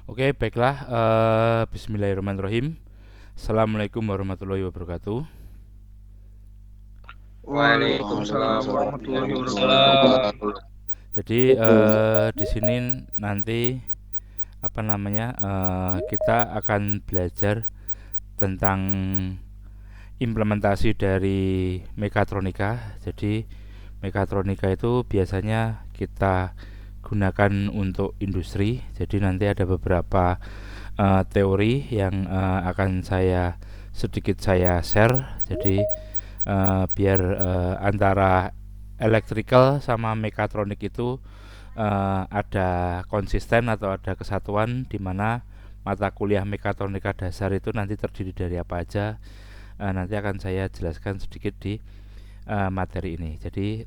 Oke, baiklah. Bismillahirrahmanirrahim. Assalamualaikum warahmatullahi wabarakatuh. Waalaikumsalam warahmatullahi wabarakatuh. Waalaikumsalam. Jadi di sini nanti kita akan belajar tentang implementasi dari mekatronika. Jadi mekatronika itu biasanya kita gunakan untuk industri. Jadi nanti ada beberapa teori yang akan sedikit saya share. Jadi biar antara electrical sama mekatronik itu ada konsisten atau ada kesatuan, di mana mata kuliah mekatronika dasar itu nanti terdiri dari apa aja. Nanti akan saya jelaskan sedikit di materi ini. Jadi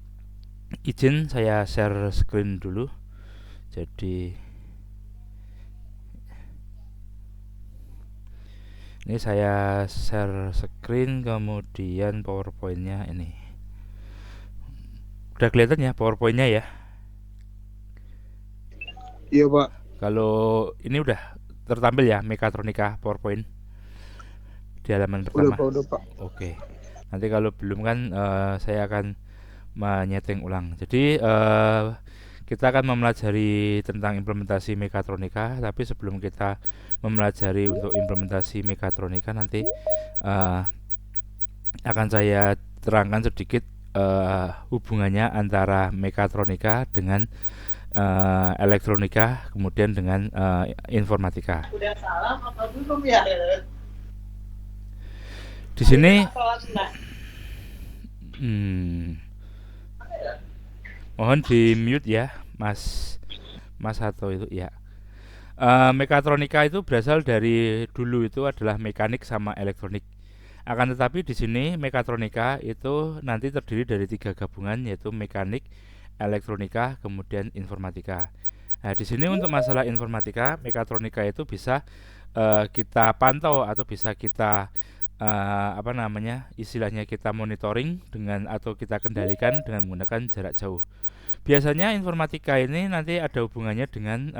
izin saya share screen dulu. Jadi ini saya share screen, kemudian PowerPoint-nya ini. Udah kelihatan ya PowerPoint-nya ya? Iya Pak. Kalau ini udah tertampil ya mekatronika PowerPoint di halaman pertama. Udah Pak. Oke. Nanti kalau belum kan saya akan menyeting ulang. Jadi kita akan mempelajari tentang implementasi mekatronika, tapi sebelum kita mempelajari untuk implementasi mekatronika nanti akan saya terangkan sedikit hubungannya antara mekatronika dengan elektronika, kemudian dengan informatika. Udah salam apa belum ya? Di sini mohon di mute ya, Mas Hato itu ya. Mekatronika itu berasal dari dulu itu adalah mekanik sama elektronik. Akan tetapi di sini mekatronika itu nanti terdiri dari 3 gabungan, yaitu mekanik, elektronika, kemudian informatika. Nah, di sini untuk masalah informatika, mekatronika itu bisa kita pantau atau bisa kita istilahnya kita monitoring dengan atau kita kendalikan dengan menggunakan jarak jauh. Biasanya informatika ini nanti ada hubungannya dengan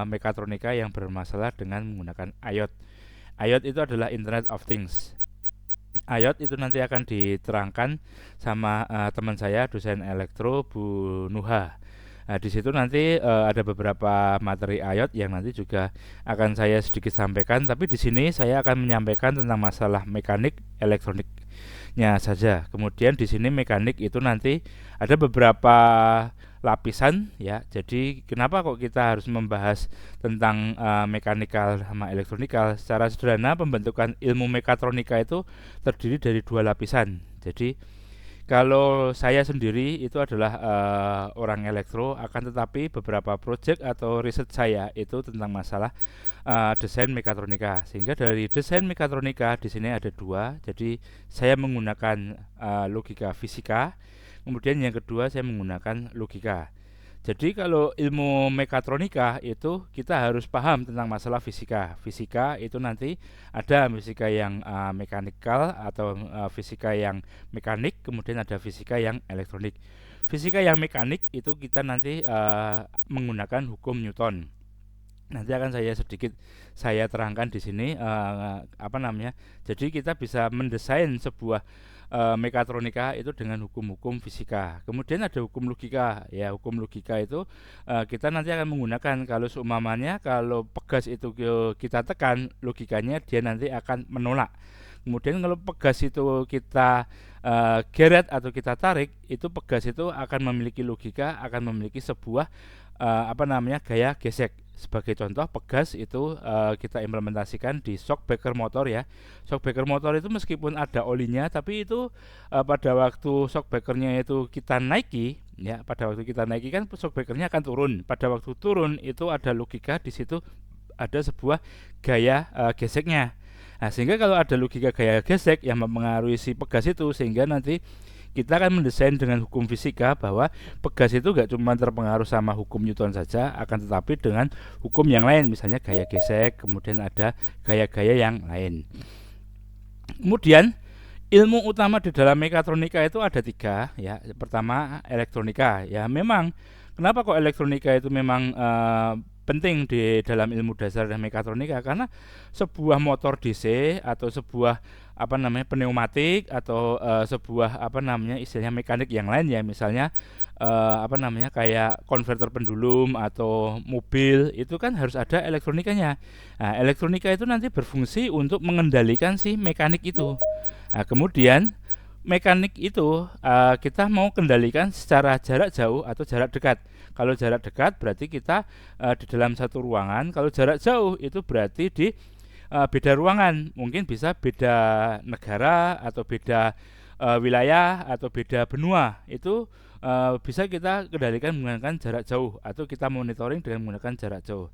mekatronika yang bermasalah dengan menggunakan IoT. IoT itu adalah Internet of Things. IoT itu nanti akan diterangkan sama teman saya, dosen elektro, Bu Nuha. Nah, di situ nanti ada beberapa materi IoT yang nanti juga akan saya sedikit sampaikan, tapi di sini saya akan menyampaikan tentang masalah mekanik elektroniknya saja. Kemudian di sini mekanik itu nanti ada beberapa lapisan ya. Jadi kenapa kok kita harus membahas tentang mekanikal sama elektronikal? Secara sederhana pembentukan ilmu mekatronika itu terdiri dari 2 lapisan. Jadi kalau saya sendiri itu adalah orang elektro, akan tetapi beberapa proyek atau riset saya itu tentang masalah desain mekatronika. Sehingga dari desain mekatronika di sini ada 2. Jadi saya menggunakan logika fisika. Kemudian yang kedua saya menggunakan logika. Jadi kalau ilmu mekatronika itu kita harus paham tentang masalah fisika. Fisika itu nanti ada fisika yang mekanikal atau fisika yang mekanik, kemudian ada fisika yang elektronik. Fisika yang mekanik itu kita nanti menggunakan hukum Newton. Nanti akan saya terangkan di sini Jadi kita bisa mendesain sebuah mekatronika itu dengan hukum-hukum fisika. Kemudian ada hukum logika. Ya, hukum logika itu kita nanti akan menggunakan kalau seumpamanya kalau pegas itu kita tekan, logikanya dia nanti akan menolak. Kemudian kalau pegas itu kita geret atau kita tarik, itu pegas itu akan memiliki logika, akan memiliki sebuah gaya gesek. Sebagai contoh, pegas itu kita implementasikan di shock breaker motor ya. Shock breaker motor itu meskipun ada olinya, tapi itu pada waktu shock breakernya itu kita naiki ya, pada waktu kita naiki kan shock breakernya akan turun. Pada waktu turun itu ada logika, di situ ada sebuah gaya geseknya. Nah, sehingga kalau ada logika gaya gesek yang mempengaruhi si pegas itu, sehingga nanti kita akan mendesain dengan hukum fisika bahwa pegas itu gak cuma terpengaruh sama hukum Newton saja, akan tetapi dengan hukum yang lain, misalnya gaya gesek, kemudian ada gaya-gaya yang lain. Kemudian ilmu utama di dalam mekatronika itu ada 3 ya. Pertama elektronika ya. Memang kenapa kok elektronika itu memang penting di dalam ilmu dasar dan mekatronika, karena sebuah motor DC atau sebuah pneumatik atau sebuah istilahnya mekanik yang lain ya, misalnya kayak konverter pendulum atau mobil, itu kan harus ada elektronikanya. Nah, elektronika itu nanti berfungsi untuk mengendalikan si mekanik itu. Nah, kemudian mekanik itu kita mau kendalikan secara jarak jauh atau jarak dekat. Kalau jarak dekat berarti kita di dalam satu ruangan. Kalau jarak jauh itu berarti di beda ruangan. Mungkin bisa beda negara atau beda wilayah atau beda benua. Itu bisa kita kendalikan menggunakan jarak jauh atau kita monitoring dengan menggunakan jarak jauh.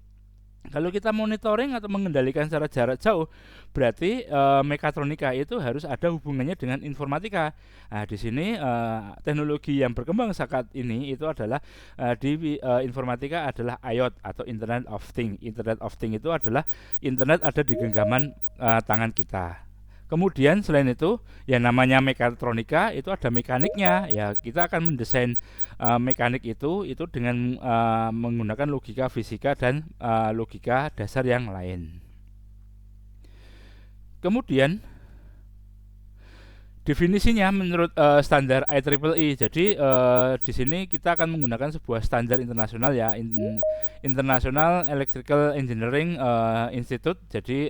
Kalau kita monitoring atau mengendalikan secara jarak jauh, berarti mekatronika itu harus ada hubungannya dengan informatika. Nah, di sini teknologi yang berkembang saat ini itu adalah di informatika adalah IoT atau Internet of Things. Internet of Things itu adalah internet ada di genggaman tangan kita. Kemudian selain itu, yang namanya mekatronika itu ada mekaniknya. Ya, kita akan mendesain mekanik itu dengan menggunakan logika fisika dan logika dasar yang lain. Kemudian definisinya menurut standar IEEE. Jadi di sini kita akan menggunakan sebuah standar internasional ya, International Electrical Engineering Institute. Jadi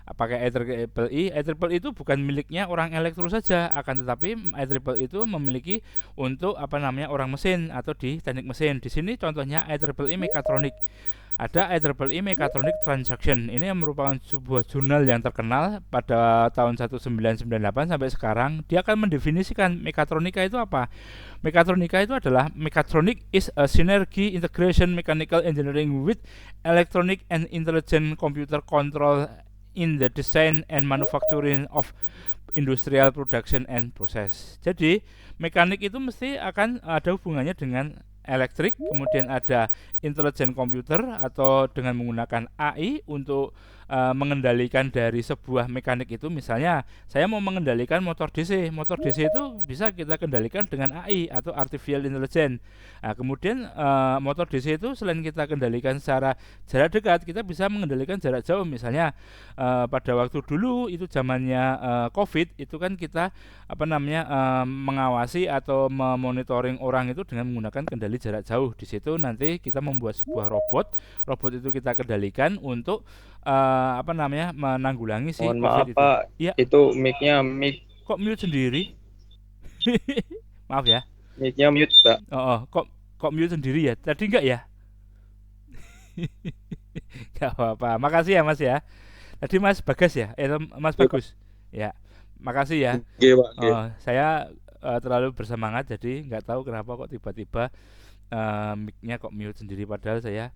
pakai IEEE. IEEE itu bukan miliknya orang elektro saja, akan tetapi IEEE itu memiliki untuk orang mesin atau di teknik mesin. Di sini contohnya IEEE Mechatronic. Ada IEEE Mechatronic Transaction. Ini yang merupakan sebuah jurnal yang terkenal pada tahun 1998 sampai sekarang. Dia akan mendefinisikan mekatronika itu apa. Mekatronika itu adalah mechatronic is a synergy integration mechanical engineering with electronic and intelligent computer control in the design and manufacturing of industrial production and process. Jadi mekanik itu mesti akan ada hubungannya dengan elektrik, kemudian ada intelligent computer atau dengan menggunakan AI untuk mengendalikan dari sebuah mekanik itu. Misalnya saya mau mengendalikan motor DC. Motor DC itu bisa kita kendalikan dengan AI atau artificial intelligence. Nah, kemudian motor DC itu selain kita kendalikan secara jarak dekat, kita bisa mengendalikan jarak jauh. Misalnya pada waktu dulu itu zamannya COVID, itu kan kita mengawasi atau memonitoring orang itu dengan menggunakan kendali jarak jauh. Di situ nanti kita membuat sebuah robot itu kita kendalikan untuk menanggulangi si Mohon COVID maaf itu. Pak, Ya. itu mic-nya Kok mute sendiri? Maaf ya. mic-nya mute Pak. Kok mute sendiri ya? Tadi enggak ya? Gak apa-apa. Makasih ya Mas ya. Tadi Mas Bagas ya? Mas Bagus. Ya. Makasih ya. Oke Pak. Saya terlalu bersemangat jadi nggak tahu kenapa kok tiba-tiba mic-nya kok mute sendiri, padahal saya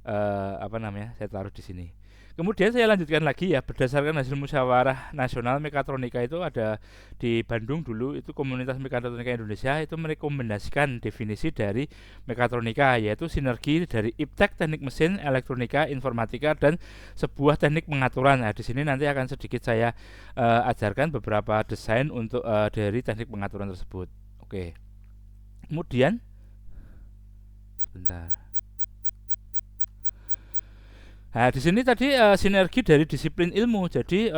saya taruh di sini. Kemudian saya lanjutkan lagi ya, berdasarkan hasil musyawarah nasional mekatronika itu ada di Bandung dulu, itu komunitas mekatronika Indonesia itu merekomendasikan definisi dari mekatronika, yaitu sinergi dari iptek teknik mesin, elektronika, informatika, dan sebuah teknik pengaturan. Nah, di sini nanti akan sedikit saya ajarkan beberapa desain untuk dari teknik pengaturan tersebut. Oke. Kemudian sebentar. Nah, di sini tadi sinergi dari disiplin ilmu. Jadi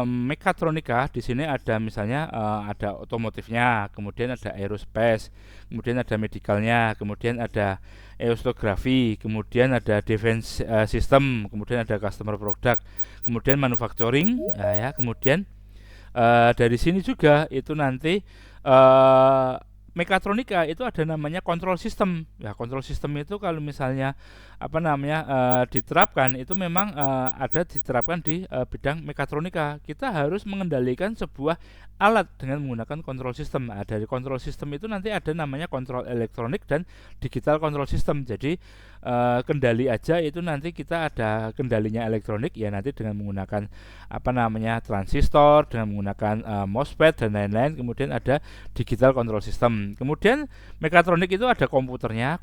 mekatronika di sini ada misalnya ada otomotifnya, kemudian ada aerospace, kemudian ada medicalnya, kemudian ada oceanografi, kemudian ada defense system, kemudian ada customer product, kemudian manufacturing, ya, kemudian dari sini juga itu nanti mekatronika itu ada namanya control system. Ya, control system itu kalau misalnya diterapkan itu memang diterapkan di bidang mekatronika. Kita harus mengendalikan sebuah alat dengan menggunakan control system. Nah, dari control system itu nanti ada namanya kontrol elektronik dan digital control system. Jadi kendali aja itu nanti kita ada kendalinya elektronik ya, nanti dengan menggunakan transistor, dengan menggunakan MOSFET dan lain-lain. Kemudian ada digital control system. Kemudian mekatronik itu ada komputernya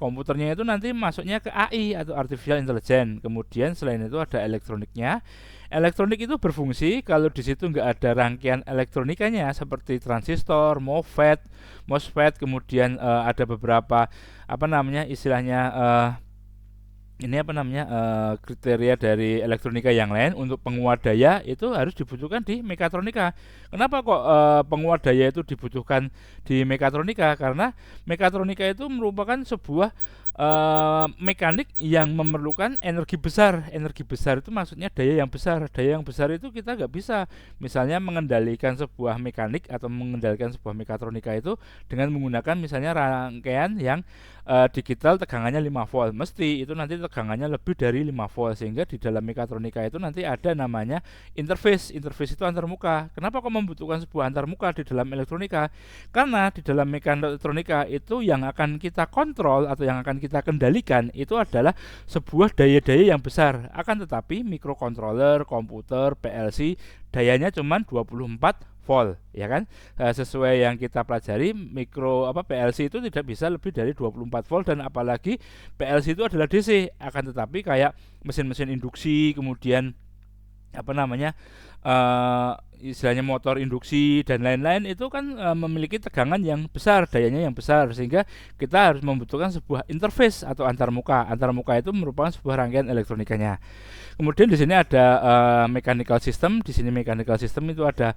itu nanti masuknya ke AI atau artificial intelligence. Kemudian selain itu ada elektroniknya. Elektronik itu berfungsi kalau di situ nggak ada rangkaian elektronikanya seperti transistor, MOSFET, kemudian ada beberapa istilahnya ini apa namanya kriteria dari elektronika yang lain untuk penguat daya itu harus dibutuhkan di mekatronika. Kenapa kok penguat daya itu dibutuhkan di mekatronika? Karena mekatronika itu merupakan sebuah mekanik yang memerlukan energi besar. Energi besar itu maksudnya daya yang besar. Daya yang besar itu kita nggak bisa misalnya mengendalikan sebuah mekanik atau mengendalikan sebuah mekatronika itu dengan menggunakan misalnya rangkaian yang digital tegangannya 5 volt. Mesti itu nanti tegangannya lebih dari 5 volt, sehingga di dalam mekatronika itu nanti ada namanya interface. Interface itu antarmuka. Kenapa kok membutuhkan sebuah antarmuka di dalam elektronika? Karena di dalam mekatronika itu yang akan kita kontrol atau yang akan kita kendalikan itu adalah sebuah daya-daya yang besar. Akan tetapi microcontroller, komputer, PLC dayanya cuma 24 volt, ya kan? Sesuai yang kita pelajari, PLC itu tidak bisa lebih dari 24 volt, dan apalagi PLC itu adalah DC. Akan tetapi kayak mesin-mesin induksi, kemudian istilahnya motor induksi dan lain-lain itu kan memiliki tegangan yang besar, dayanya yang besar, sehingga kita harus membutuhkan sebuah interface atau antarmuka. Antarmuka itu merupakan sebuah rangkaian elektronikanya. Kemudian di sini ada mechanical system. Di sini mechanical system itu ada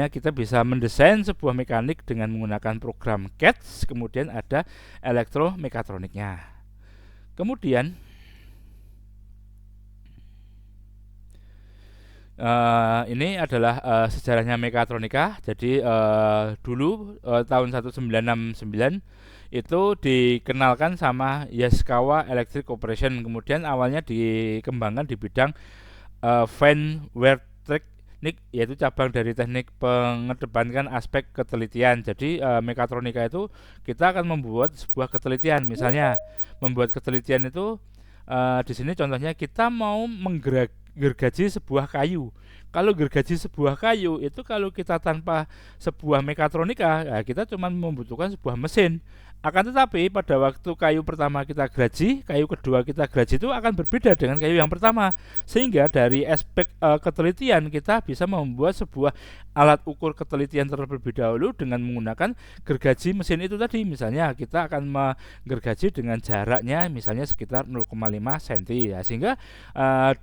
kita bisa mendesain sebuah mekanik dengan menggunakan program CAD. Kemudian ada elektromekatroniknya. Kemudian ini adalah sejarahnya mekatronika. Jadi dulu tahun 1969 itu dikenalkan sama Yaskawa Electric Corporation. Kemudian awalnya dikembangkan di bidang Feinwerkteknik, yaitu cabang dari teknik mengedepankan aspek ketelitian. Jadi mekatronika itu kita akan membuat sebuah ketelitian. Misalnya membuat ketelitian itu di sini contohnya kita mau gergaji sebuah kayu. Kalau gergaji sebuah kayu itu kalau kita tanpa sebuah mekatronika, ya kita cuma membutuhkan sebuah mesin. Akan tetapi pada waktu kayu pertama kita graji, kayu kedua kita graji itu akan berbeda dengan kayu yang pertama. Sehingga dari aspek ketelitian kita bisa membuat sebuah alat ukur ketelitian terlebih dahulu dengan menggunakan gergaji mesin itu tadi. Misalnya kita akan menggergaji dengan jaraknya misalnya sekitar 0,5 cm, ya, sehingga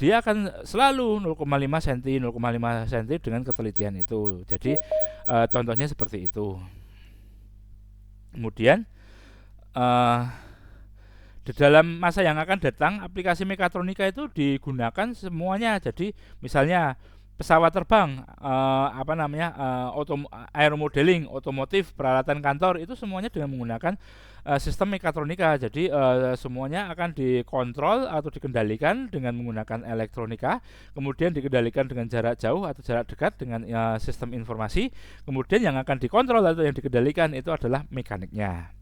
dia akan selalu 0,5 cm dengan ketelitian itu. Jadi contohnya seperti itu. Kemudian di dalam masa yang akan datang aplikasi mekatronika itu digunakan semuanya. Jadi misalnya pesawat terbang, aeromodeling, otomotif, peralatan kantor, itu semuanya dengan menggunakan sistem mekatronika. Jadi semuanya akan dikontrol atau dikendalikan dengan menggunakan elektronika, kemudian dikendalikan dengan jarak jauh atau jarak dekat dengan sistem informasi. Kemudian yang akan dikontrol atau yang dikendalikan itu adalah mekaniknya.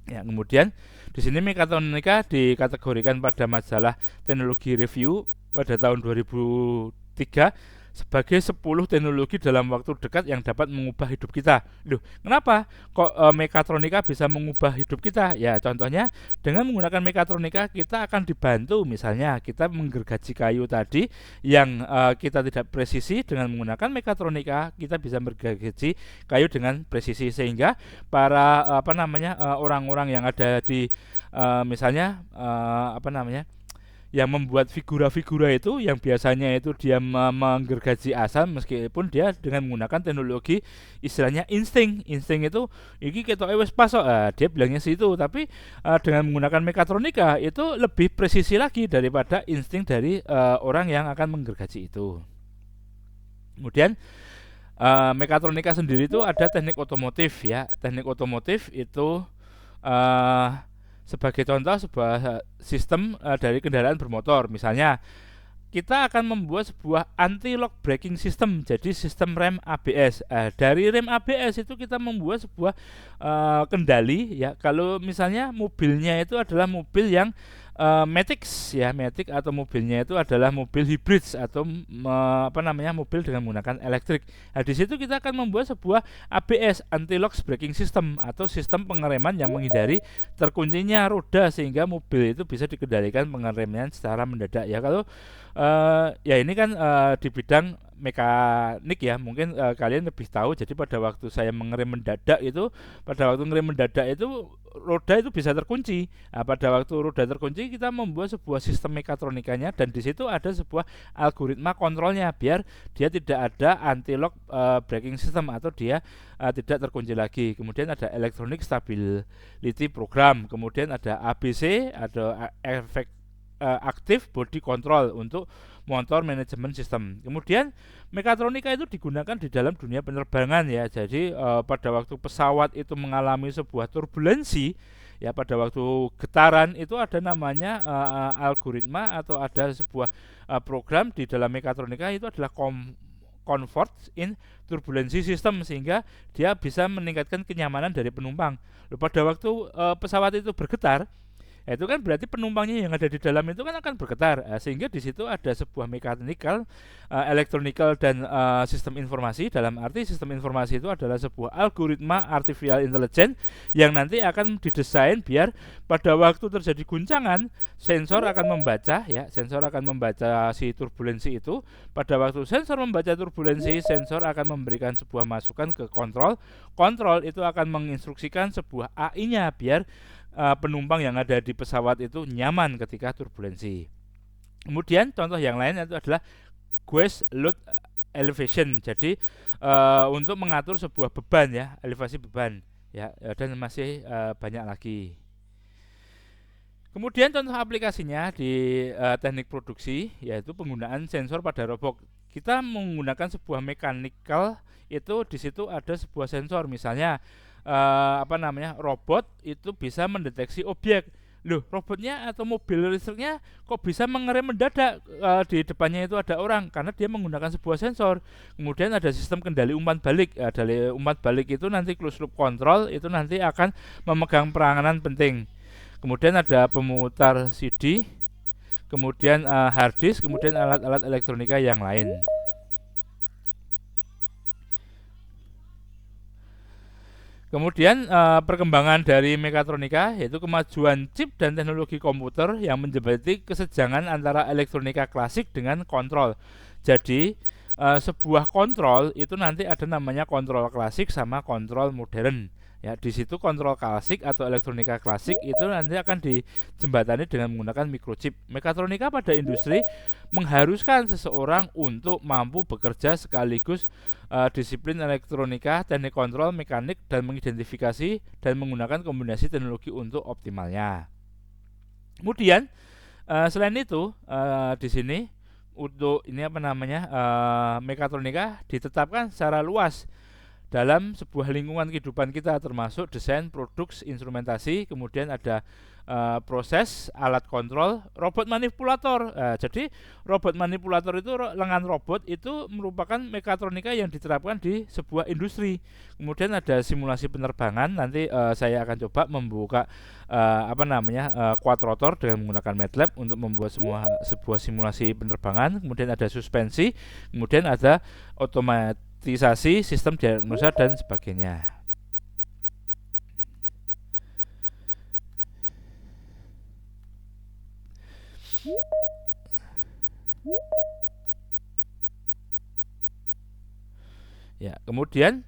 Ya, kemudian di sini mekatronika dikategorikan pada majalah Teknologi Review pada tahun 2003 sebagai 10 teknologi dalam waktu dekat yang dapat mengubah hidup kita. Loh, kenapa kok mekatronika bisa mengubah hidup kita? Ya, contohnya dengan menggunakan mekatronika kita akan dibantu. Misalnya kita menggergaji kayu tadi yang kita tidak presisi, dengan menggunakan mekatronika kita bisa menggergaji kayu dengan presisi, sehingga para orang-orang yang ada di yang membuat figura-figura itu yang biasanya itu dia menggergaji asam, meskipun dia dengan menggunakan teknologi istilahnya insting itu iki ketoke wis pas kok, dia bilangnya situ, tapi dengan menggunakan mekatronika itu lebih presisi lagi daripada insting dari orang yang akan menggergaji itu. Kemudian mekatronika sendiri itu ada teknik otomotif, ya. Teknik otomotif itu sebagai contoh sebuah sistem dari kendaraan bermotor. Misalnya kita akan membuat sebuah anti-lock braking system, jadi sistem rem ABS. Dari rem ABS itu kita membuat sebuah kendali, ya. Kalau misalnya mobilnya itu adalah mobil yang Matic atau mobilnya itu adalah mobil hybrid atau mobil dengan menggunakan elektrik. Nah, di situ kita akan membuat sebuah ABS, anti-lock braking system, atau sistem pengereman yang menghindari terkuncinya roda sehingga mobil itu bisa dikendalikan pengereman secara mendadak, ya. Kalau ya ini kan di bidang mekanik ya, mungkin kalian lebih tahu. Jadi pada waktu saya mengerem mendadak itu, roda itu bisa terkunci. Nah, pada waktu roda terkunci kita membuat sebuah sistem mekatronikanya, dan di situ ada sebuah algoritma kontrolnya biar dia tidak ada anti-lock braking system atau dia tidak terkunci lagi. Kemudian ada electronic stability program, kemudian ada ABC, ada efek aktif body control untuk motor manajemen sistem. Kemudian mekatronika itu digunakan di dalam dunia penerbangan ya. Jadi pada waktu pesawat itu mengalami sebuah turbulensi ya, pada waktu getaran itu ada namanya algoritma atau ada sebuah program di dalam mekatronika, itu adalah comfort in turbulency system, sehingga dia bisa meningkatkan kenyamanan dari penumpang. Pada waktu pesawat itu bergetar, itu kan berarti penumpangnya yang ada di dalam itu kan akan bergetar, sehingga di situ ada sebuah mechanical, electronical, dan sistem informasi. Dalam arti sistem informasi itu adalah sebuah algoritma artificial intelligence yang nanti akan didesain biar pada waktu terjadi guncangan, sensor akan membaca si turbulensi itu. Pada waktu sensor membaca turbulensi, sensor akan memberikan sebuah masukan ke kontrol itu akan menginstruksikan sebuah AI-nya biar penumpang yang ada di pesawat itu nyaman ketika turbulensi. Kemudian contoh yang lain itu adalah gauge load elevation. Jadi untuk mengatur sebuah beban ya, elevasi beban ya, dan masih banyak lagi. Kemudian contoh aplikasinya di teknik produksi yaitu penggunaan sensor pada robot. Kita menggunakan sebuah mechanical, itu di situ ada sebuah sensor, misalnya robot itu bisa mendeteksi objek. Loh, robotnya atau mobil listriknya kok bisa mengerem mendadak, di depannya itu ada orang, karena dia menggunakan sebuah sensor. Kemudian ada sistem kendali umpan balik. Dari umpan balik itu nanti closed loop control itu nanti akan memegang peranan penting. Kemudian ada pemutar CD, kemudian hard disk, kemudian alat-alat elektronika yang lain. Kemudian perkembangan dari mekatronika yaitu kemajuan chip dan teknologi komputer yang menjembatani kesenjangan antara elektronika klasik dengan kontrol. Jadi sebuah kontrol itu nanti ada namanya kontrol klasik sama kontrol modern. Ya, di situ kontrol klasik atau elektronika klasik itu nanti akan dijembatani dengan menggunakan microchip. Mekatronika pada industri mengharuskan seseorang untuk mampu bekerja sekaligus disiplin elektronika, teknik kontrol, mekanik, dan mengidentifikasi dan menggunakan kombinasi teknologi untuk optimalnya. Kemudian selain itu di sini untuk mekatronika ditetapkan secara luas dalam sebuah lingkungan kehidupan kita, termasuk desain, produk, instrumentasi, kemudian ada proses, alat kontrol, robot manipulator. Jadi robot manipulator itu, lengan robot itu merupakan mekatronika yang diterapkan di sebuah industri. Kemudian ada simulasi penerbangan. Nanti saya akan coba membuka quadrotor dengan menggunakan MATLAB untuk membuat sebuah simulasi penerbangan. Kemudian ada suspensi, kemudian ada otomatisasi sistem diagnosa dan sebagainya. Ya, kemudian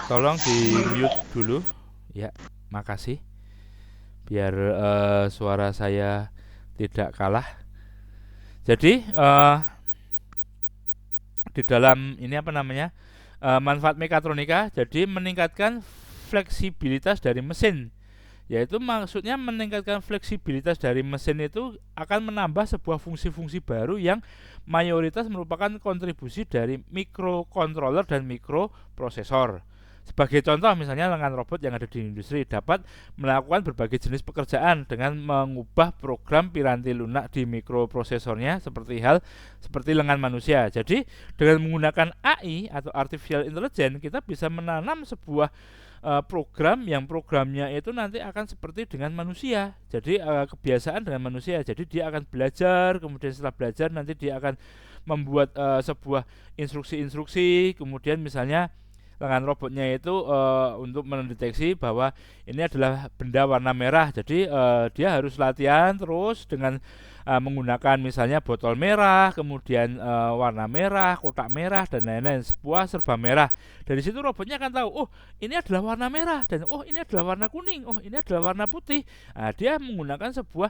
tolong di mute dulu ya, makasih, biar suara saya tidak kalah. Jadi di dalam ini manfaat mekatronika, jadi meningkatkan fleksibilitas dari mesin, yaitu maksudnya meningkatkan fleksibilitas dari mesin itu akan menambah sebuah fungsi-fungsi baru yang mayoritas merupakan kontribusi dari mikrokontroler dan mikroprosesor. Sebagai contoh, misalnya lengan robot yang ada di industri dapat melakukan berbagai jenis pekerjaan dengan mengubah program piranti lunak di mikroprosesornya seperti lengan manusia. Jadi dengan menggunakan AI atau artificial intelligence, kita bisa menanam sebuah program yang programnya itu nanti akan seperti dengan manusia. Jadi kebiasaan dengan manusia. Jadi dia akan belajar, kemudian setelah belajar nanti dia akan membuat sebuah instruksi-instruksi, kemudian misalnya Tangan robotnya itu untuk mendeteksi bahwa ini adalah benda warna merah. Jadi dia harus latihan terus dengan menggunakan misalnya botol merah, kemudian warna merah, kotak merah dan lain-lain, sebuah serba merah. Dari situ robotnya akan tahu, oh ini adalah warna merah, dan oh ini adalah warna kuning, oh ini adalah warna putih. Dia menggunakan sebuah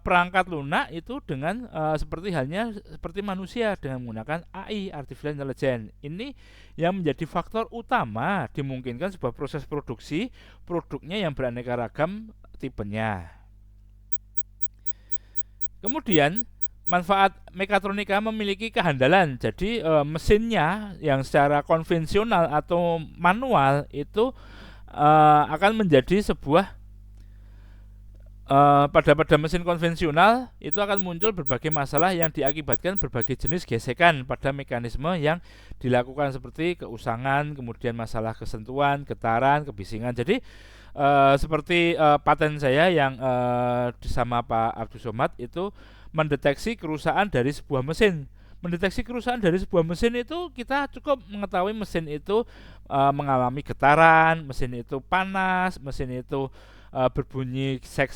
perangkat lunak itu dengan seperti halnya seperti manusia dengan menggunakan AI, Artificial Intelligence. Ini yang menjadi faktor utama dimungkinkan sebuah proses produksi produknya yang beraneka ragam tipenya. Kemudian manfaat mekatronika memiliki kehandalan. Jadi mesinnya yang secara konvensional atau manual itu akan menjadi sebuah pada mesin konvensional itu akan muncul berbagai masalah yang diakibatkan berbagai jenis gesekan pada mekanisme yang dilakukan seperti keusangan, kemudian masalah kesentuhan, getaran, kebisingan. Jadi seperti paten saya yang sama Pak Abdul Somad itu mendeteksi kerusakan dari sebuah mesin. Mendeteksi kerusakan dari sebuah mesin itu kita cukup mengetahui mesin itu mengalami getaran, mesin itu panas, mesin itu berbunyi sek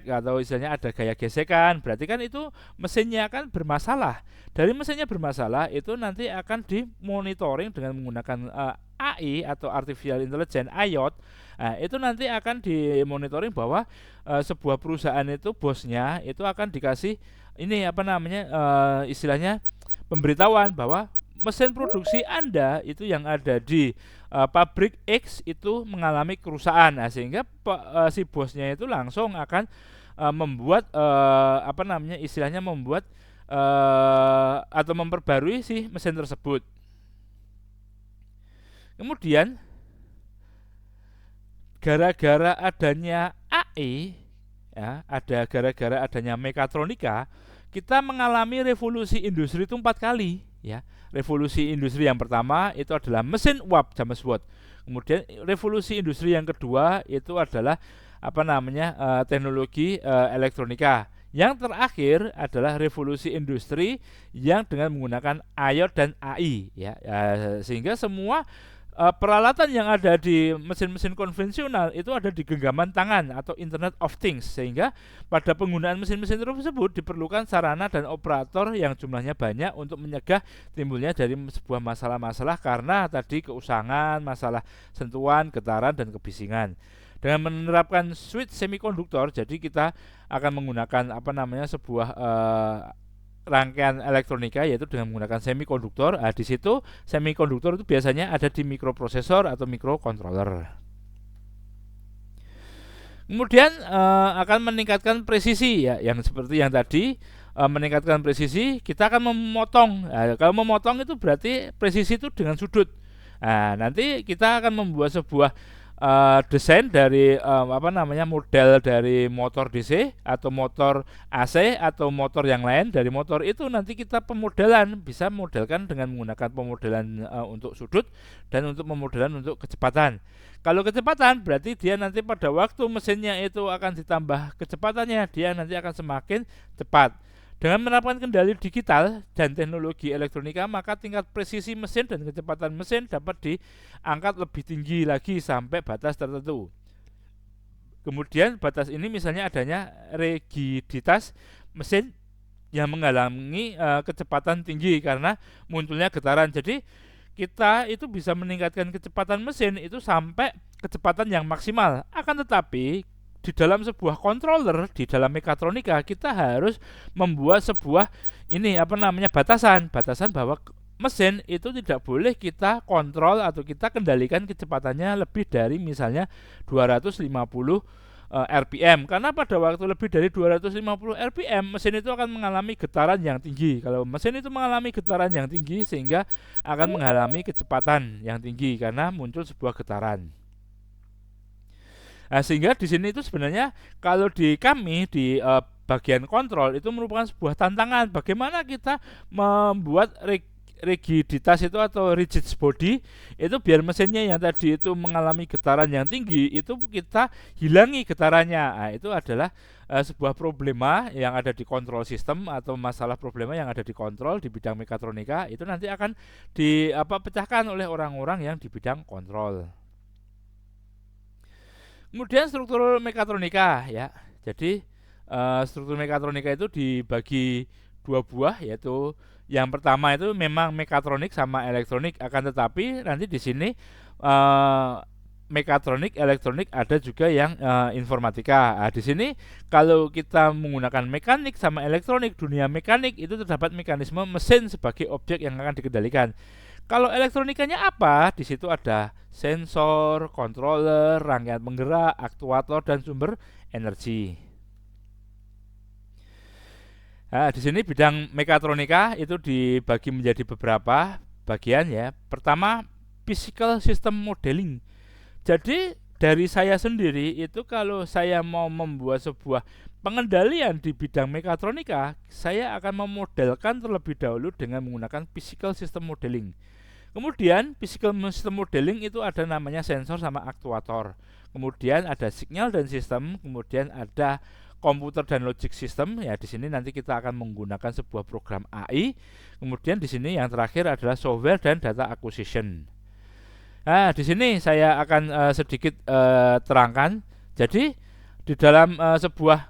atau istilahnya ada gaya gesekan, berarti kan itu mesinnya akan bermasalah. Dari mesinnya bermasalah itu nanti akan dimonitoring dengan menggunakan AI atau Artificial Intelligence (IoT). Itu nanti akan dimonitoring bahwa sebuah perusahaan itu bosnya itu akan dikasih ini istilahnya pemberitahuan bahwa mesin produksi Anda itu yang ada di pabrik X itu mengalami kerusakan. Sehingga si bosnya itu langsung akan membuat membuat atau memperbarui si mesin tersebut. Kemudian gara-gara adanya AI, gara-gara adanya mekatronika, kita mengalami revolusi industri itu 4 kali, ya. Revolusi industri yang pertama itu adalah mesin uap James Watt. Kemudian revolusi industri yang kedua itu adalah teknologi elektronika. Yang terakhir adalah revolusi industri yang dengan menggunakan IoT dan AI, ya. Sehingga semua peralatan yang ada di mesin-mesin konvensional itu ada di genggaman tangan atau Internet of Things, sehingga pada penggunaan mesin-mesin tersebut diperlukan sarana dan operator yang jumlahnya banyak untuk mencegah timbulnya dari sebuah masalah-masalah karena tadi keusangan, masalah sentuhan, getaran dan kebisingan. Dengan menerapkan switch semikonduktor, jadi kita akan menggunakan sebuah rangkaian elektronika yaitu dengan menggunakan semikonduktor. Di situ semikonduktor itu biasanya ada di mikroprosesor atau mikrokontroler. Kemudian akan meningkatkan presisi, ya, yang seperti yang tadi meningkatkan presisi, kita akan memotong. Kalau memotong itu berarti presisi itu dengan sudut. Nanti kita akan membuat sebuah desain dari model dari motor DC atau motor AC atau motor yang lain. Dari motor itu nanti kita pemodelan, bisa modelkan dengan menggunakan pemodelan untuk sudut dan untuk pemodelan untuk kecepatan. Kalau kecepatan berarti dia nanti pada waktu mesinnya itu akan ditambah kecepatannya, dia nanti akan semakin cepat. Dengan menerapkan kendali digital dan teknologi elektronika, maka tingkat presisi mesin dan kecepatan mesin dapat diangkat lebih tinggi lagi sampai batas tertentu. Kemudian batas ini misalnya adanya rigiditas mesin yang mengalami kecepatan tinggi karena munculnya getaran. Jadi kita itu bisa meningkatkan kecepatan mesin itu sampai kecepatan yang maksimal. Akan tetapi di dalam sebuah controller, di dalam mekatronika, kita harus membuat sebuah batasan bahwa mesin itu tidak boleh kita kontrol atau kita kendalikan kecepatannya lebih dari misalnya 250 RPM, karena pada waktu lebih dari 250 RPM mesin itu akan mengalami getaran yang tinggi. Kalau mesin itu mengalami getaran yang tinggi, sehingga akan mengalami kecepatan yang tinggi karena muncul sebuah getaran. Sehingga di sini itu sebenarnya kalau di kami di bagian kontrol itu merupakan sebuah tantangan bagaimana kita membuat rigiditas itu atau rigid body itu biar mesinnya yang tadi itu mengalami getaran yang tinggi itu kita hilangi getarannya. Nah, itu adalah sebuah problema yang ada di kontrol sistem atau masalah problema yang ada di kontrol di bidang mekatronika itu nanti akan dipecahkan oleh orang-orang yang di bidang kontrol. Kemudian struktur mekatronika ya. Jadi struktur mekatronika itu dibagi dua buah, yaitu yang pertama itu memang mekatronik sama elektronik, akan tetapi nanti di sini mekatronik, elektronik ada juga yang informatika. Nah, di sini kalau kita menggunakan mekanik sama elektronik, dunia mekanik itu terdapat mekanisme mesin sebagai objek yang akan dikendalikan. Kalau elektronikanya apa? Di situ ada sensor, controller, rangkaian penggerak, aktuator dan sumber energi. Nah, di sini bidang mekatronika itu dibagi menjadi beberapa bagian ya. Pertama, physical system modeling. Jadi dari saya sendiri itu kalau saya mau membuat sebuah pengendalian di bidang mekatronika, saya akan memodelkan terlebih dahulu dengan menggunakan physical system modeling. Kemudian physical system modeling itu ada namanya sensor sama aktuator. Kemudian ada signal dan sistem, kemudian ada komputer dan logic system. Ya, di sini nanti kita akan menggunakan sebuah program AI. Kemudian di sini yang terakhir adalah software dan data acquisition. Nah, di sini saya akan sedikit terangkan. Jadi di dalam sebuah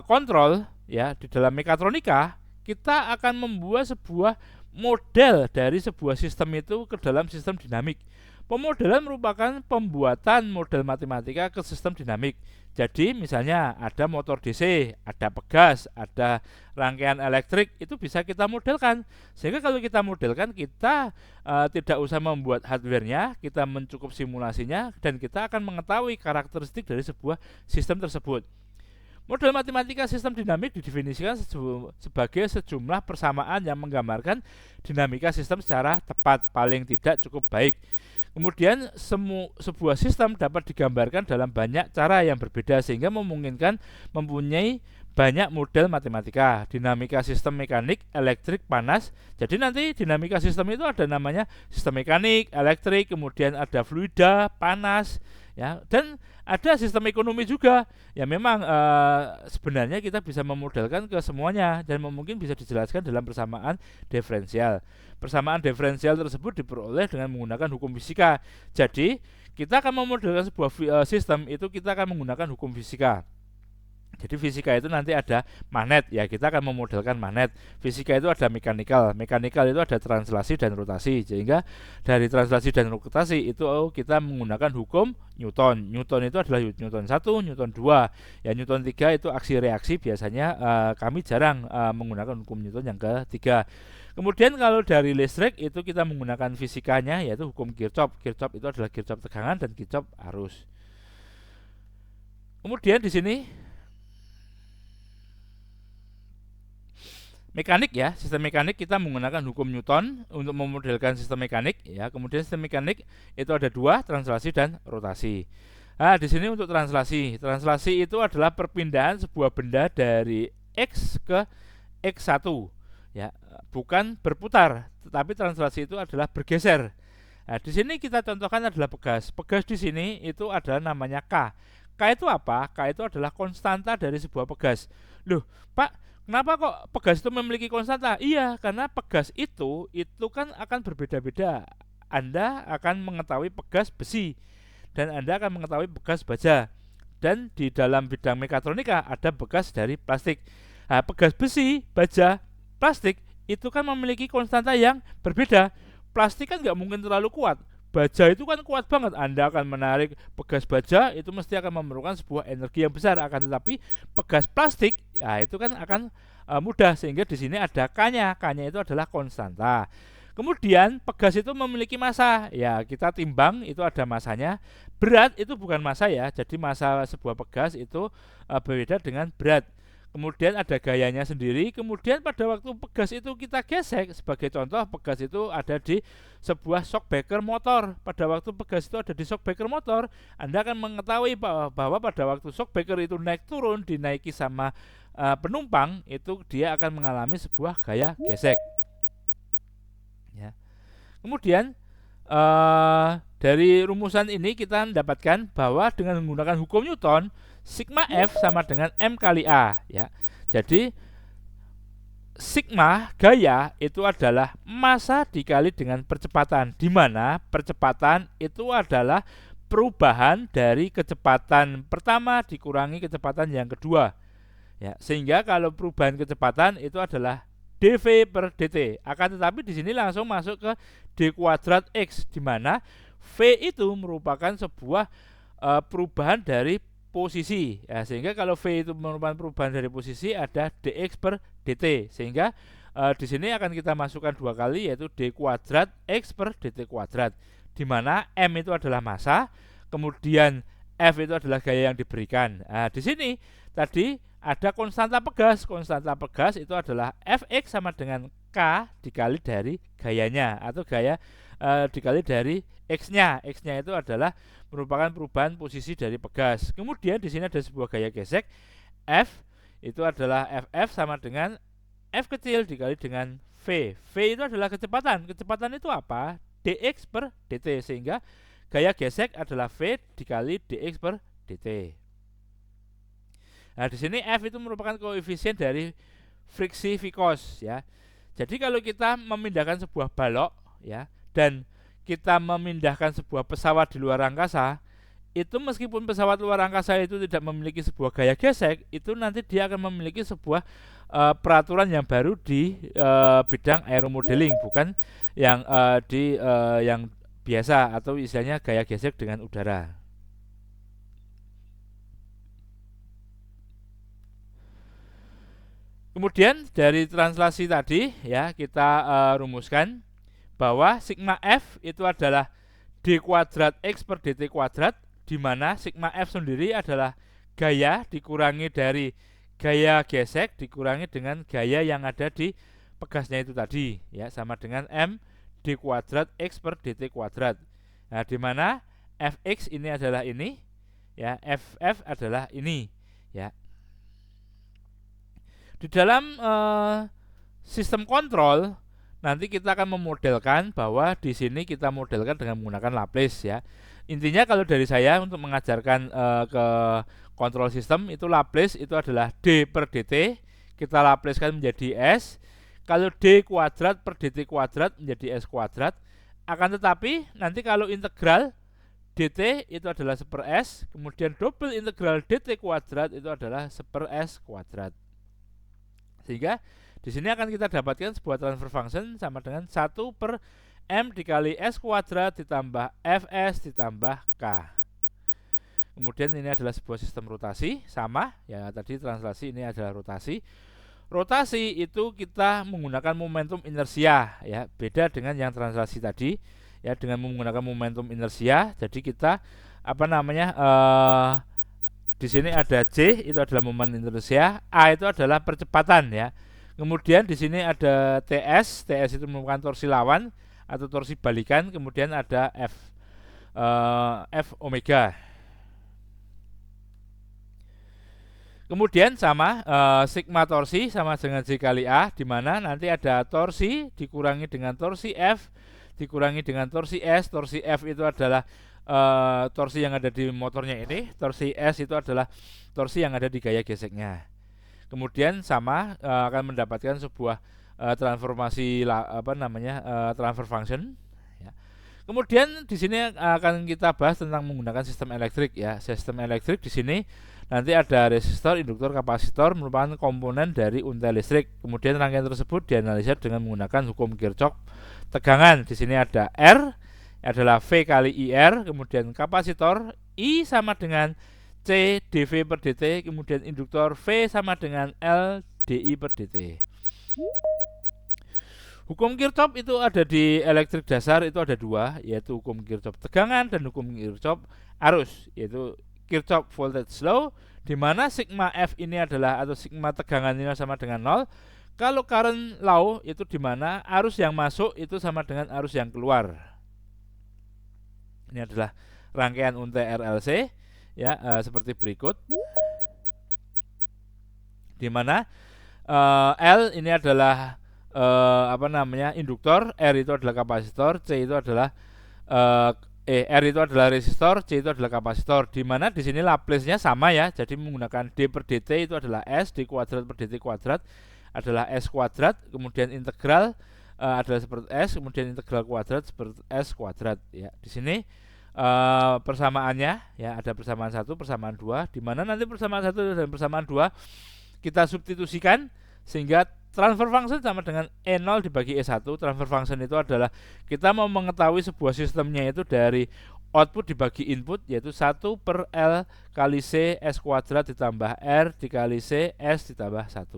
kontrol ya, di dalam mekatronika kita akan membuat sebuah model dari sebuah sistem itu ke dalam sistem dinamik. Pemodelan merupakan pembuatan model matematika ke sistem dinamik. Jadi misalnya ada motor DC, ada pegas, ada rangkaian elektrik, itu bisa kita modelkan. Sehingga kalau kita modelkan, kita tidak usah membuat hardware-nya, kita mencukup simulasinya, dan kita akan mengetahui karakteristik dari sebuah sistem tersebut. Model matematika sistem dinamik didefinisikan sebagai sejumlah persamaan yang menggambarkan dinamika sistem secara tepat, paling tidak cukup baik. Kemudian sebuah sistem dapat digambarkan dalam banyak cara yang berbeda sehingga memungkinkan mempunyai banyak model matematika. Dinamika sistem mekanik, elektrik, panas. Jadi nanti dinamika sistem itu ada namanya sistem mekanik, elektrik, kemudian ada fluida, panas, ya, dan ada sistem ekonomi juga. Ya memang sebenarnya kita bisa memodelkan ke semuanya dan mungkin bisa dijelaskan dalam persamaan diferensial. Persamaan diferensial tersebut diperoleh dengan menggunakan hukum fisika. Jadi kita akan memodelkan sebuah sistem itu kita akan menggunakan hukum fisika. Jadi fisika itu nanti ada magnet, ya kita akan memodelkan magnet. Fisika itu ada mekanikal itu ada translasi dan rotasi. Sehingga dari translasi dan rotasi itu kita menggunakan hukum Newton. Newton itu adalah Newton 1, Newton 2. Ya Newton 3 itu aksi reaksi, biasanya kami jarang menggunakan hukum Newton yang ketiga. Kemudian kalau dari listrik itu kita menggunakan fisikanya yaitu hukum Kirchhoff. Kirchhoff itu adalah Kirchhoff tegangan dan Kirchhoff arus. Kemudian di sini mekanik ya, sistem mekanik kita menggunakan hukum Newton untuk memodelkan sistem mekanik ya. Kemudian sistem mekanik itu ada dua, translasi dan rotasi. Nah, di sini untuk translasi. Translasi itu adalah perpindahan sebuah benda dari X ke X1 ya, bukan berputar, tetapi translasi itu adalah bergeser. Nah, di sini kita contohkan adalah pegas. Pegas di sini itu adalah namanya K. K itu apa? K itu adalah konstanta dari sebuah pegas. Loh, Pak, kenapa kok pegas itu memiliki konstanta? Iya, karena pegas itu kan akan berbeda-beda. Anda akan mengetahui pegas besi dan Anda akan mengetahui pegas baja. Dan di dalam bidang mekatronika ada pegas dari plastik. Nah, pegas besi, baja, plastik itu kan memiliki konstanta yang berbeda. Plastik kan nggak mungkin terlalu kuat. Baja itu kan kuat banget. Anda akan menarik pegas baja itu mesti akan memerlukan sebuah energi yang besar. Akan tetapi pegas plastik ya itu kan akan mudah, sehingga di sini ada K-nya. K-nya itu adalah konstanta. Kemudian pegas itu memiliki massa. Ya, kita timbang itu ada massanya. Berat itu bukan massa ya. Jadi massa sebuah pegas itu berbeda dengan berat. Kemudian ada gayanya sendiri. Kemudian pada waktu pegas itu kita gesek, sebagai contoh pegas itu ada di sebuah shockbreaker motor. Pada waktu pegas itu ada di shockbreaker motor, Anda akan mengetahui bahwa pada waktu shockbreaker itu naik turun, dinaiki sama penumpang, itu dia akan mengalami sebuah gaya gesek. ya. Kemudian dari rumusan ini kita mendapatkan bahwa dengan menggunakan hukum Newton, sigma F sama dengan M kali A, ya. Jadi sigma gaya itu adalah massa dikali dengan percepatan, di mana percepatan itu adalah perubahan dari kecepatan pertama dikurangi kecepatan yang kedua, ya. Sehingga kalau perubahan kecepatan itu adalah dv per dt. Akan tetapi di sini langsung masuk ke d kuadrat x, di mana v itu merupakan sebuah perubahan dari posisi, ya. Sehingga kalau v itu merupakan perubahan dari posisi, ada dx per dt. Sehingga di sini akan kita masukkan dua kali, yaitu d kuadrat x per dt kuadrat, di mana m itu adalah massa, kemudian f itu adalah gaya yang diberikan. Nah, di sini tadi ada konstanta pegas. Konstanta pegas itu adalah fx sama dengan k dikali dari gayanya, atau gaya dikali dari x-nya. X-nya itu adalah merupakan perubahan posisi dari pegas. Kemudian di sini ada sebuah gaya gesek, f itu adalah ff sama dengan f kecil dikali dengan v. V itu adalah kecepatan. Kecepatan itu apa? Dx per dt. Sehingga gaya gesek adalah v dikali dx per dt. Nah, di sini f itu merupakan koefisien dari friksi vikos, ya. Jadi kalau kita memindahkan sebuah balok, ya, dan kita memindahkan sebuah pesawat di luar angkasa, itu meskipun pesawat luar angkasa itu tidak memiliki sebuah gaya gesek, itu nanti dia akan memiliki sebuah peraturan yang baru di bidang aeromodeling, bukan yang yang biasa atau istilahnya gaya gesek dengan udara. Kemudian dari translasi tadi, ya, kita rumuskan bahwa sigma f itu adalah d kuadrat x per dt kuadrat, di mana sigma f sendiri adalah gaya dikurangi dari gaya gesek dikurangi dengan gaya yang ada di pegasnya itu tadi, ya, sama dengan m d kuadrat x per dt kuadrat. Nah, di mana fx ini adalah ini, ya, ff adalah ini, ya. Di dalam sistem kontrol nanti kita akan memodelkan bahwa di sini kita modelkan dengan menggunakan Laplace, ya. Intinya kalau dari saya untuk mengajarkan ke kontrol sistem itu Laplace itu adalah d per dt, kita Laplacekan menjadi s. Kalau d kuadrat per dt kuadrat menjadi s kuadrat. Akan tetapi nanti kalau integral dt itu adalah 1/s, kemudian double integral dt kuadrat itu adalah 1/s kuadrat. Sehingga di sini akan kita dapatkan sebuah transfer function sama dengan 1/m dikali s kuadrat ditambah fs ditambah k. Kemudian ini adalah sebuah sistem rotasi, sama, ya, tadi translasi ini adalah rotasi. Rotasi itu kita menggunakan momentum inersia, ya, beda dengan yang translasi tadi, ya, dengan menggunakan momentum inersia. Jadi kita di sini ada J itu adalah momen inersia, A itu adalah percepatan, ya. Kemudian di sini ada TS itu merupakan torsi lawan atau torsi balikan, kemudian ada F omega. Kemudian sama sigma torsi sama dengan J kali A, di mana nanti ada torsi dikurangi dengan torsi F dikurangi dengan torsi S. Torsi F itu adalah torsi yang ada di motornya ini, torsi S itu adalah torsi yang ada di gaya geseknya. Kemudian sama akan mendapatkan sebuah transformasi transfer function, ya. Kemudian di sini akan kita bahas tentang menggunakan sistem elektrik, ya. Sistem elektrik di sini nanti ada resistor, induktor, kapasitor merupakan komponen dari untai listrik. Kemudian rangkaian tersebut dianalisis dengan menggunakan hukum Kirchhoff tegangan. Di sini ada R adalah V kali IR, kemudian kapasitor I sama dengan C dV per dt, kemudian induktor V sama dengan L dI per dt. Hukum Kirchhoff itu ada di elektrik dasar, itu ada dua, yaitu hukum Kirchhoff tegangan dan hukum Kirchhoff arus, yaitu Kirchhoff voltage law, di mana sigma F ini adalah atau sigma tegangan ini sama dengan 0. Kalau current law itu di mana arus yang masuk itu sama dengan arus yang keluar. Ini adalah rangkaian untai RLC, ya, seperti berikut, di mana L ini adalah induktor, R itu adalah kapasitor, C itu adalah R itu adalah resistor, C itu adalah kapasitor. Di mana di sini Laplace-nya sama ya. Jadi menggunakan D per dt itu adalah S, D kuadrat per dt kuadrat adalah S kuadrat, kemudian integral adalah seperti S, kemudian integral kuadrat seperti S kuadrat ya. Di sini persamaannya ya, ada persamaan 1, persamaan 2, di mana nanti persamaan 1 dan persamaan 2 kita substitusikan sehingga transfer function sama dengan E0 dibagi E1. Transfer function itu adalah kita mau mengetahui sebuah sistemnya itu dari output dibagi input, yaitu 1 per L kali C S kuadrat ditambah R dikali C S ditambah 1.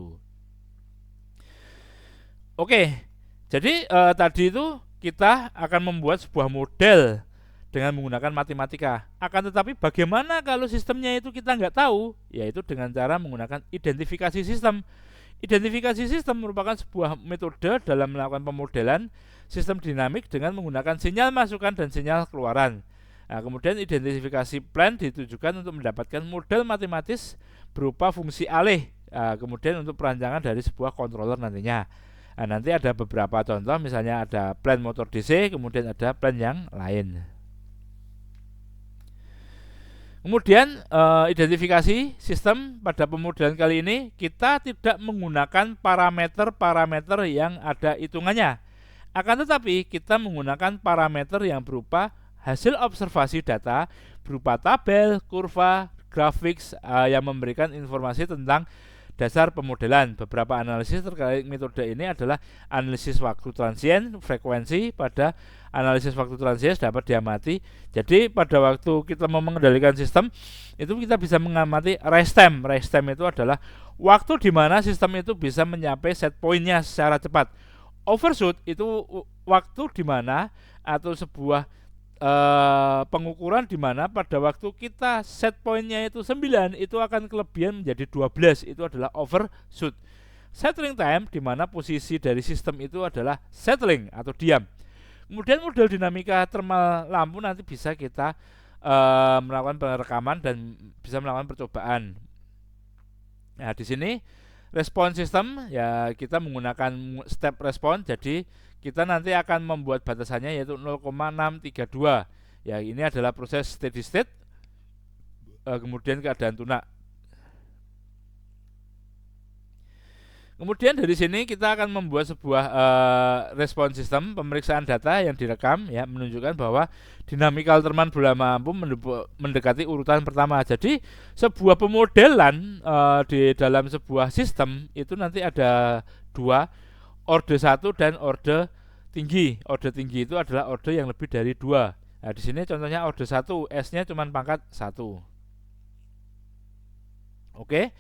Oke, jadi tadi itu kita akan membuat sebuah model dengan menggunakan matematika. Akan tetapi bagaimana kalau sistemnya itu kita nggak tahu? Yaitu dengan cara menggunakan identifikasi sistem. Identifikasi sistem merupakan sebuah metode dalam melakukan pemodelan sistem dinamik dengan menggunakan sinyal masukan dan sinyal keluaran. Nah, kemudian identifikasi plan ditujukan untuk mendapatkan model matematis berupa fungsi alih. Nah, kemudian untuk perancangan dari sebuah controller nantinya. Nah, nanti ada beberapa contoh, misalnya ada plan motor DC, kemudian ada plan yang lain. Kemudian identifikasi sistem pada pemodelan kali ini kita tidak menggunakan parameter-parameter yang ada hitungannya. Akan tetapi kita menggunakan parameter yang berupa hasil observasi data berupa tabel, kurva, grafik yang memberikan informasi tentang dasar pemodelan. Beberapa analisis terkait metode ini adalah analisis waktu transien, frekuensi. Pada analisis waktu transien dapat diamati. Jadi pada waktu kita mau mengendalikan sistem itu kita bisa mengamati rest time. Rest time itu adalah waktu di mana sistem itu bisa mencapai set point-nya secara cepat. Overshoot itu waktu di mana atau sebuah pengukuran di mana pada waktu kita set point-nya itu 9 itu akan kelebihan menjadi 12, itu adalah overshoot. Settling time di mana posisi dari sistem itu adalah settling atau diam. Kemudian model dinamika thermal lampu nanti bisa kita melakukan pengerekaman dan bisa melakukan percobaan. Nah, di sini respon sistem ya kita menggunakan step respon, jadi kita nanti akan membuat batasannya yaitu 0,632. Ya, ini adalah proses steady state, kemudian keadaan tunak. Kemudian dari sini kita akan membuat sebuah respon sistem pemeriksaan data yang direkam ya, menunjukkan bahwa dinamikal Terman bola mampu mendekati urutan pertama. Jadi sebuah pemodelan di dalam sebuah sistem itu nanti ada dua, orde 1 dan orde tinggi. Orde tinggi itu adalah orde yang lebih dari 2. Nah, di sini contohnya orde 1, S-nya cuma pangkat 1. Oke.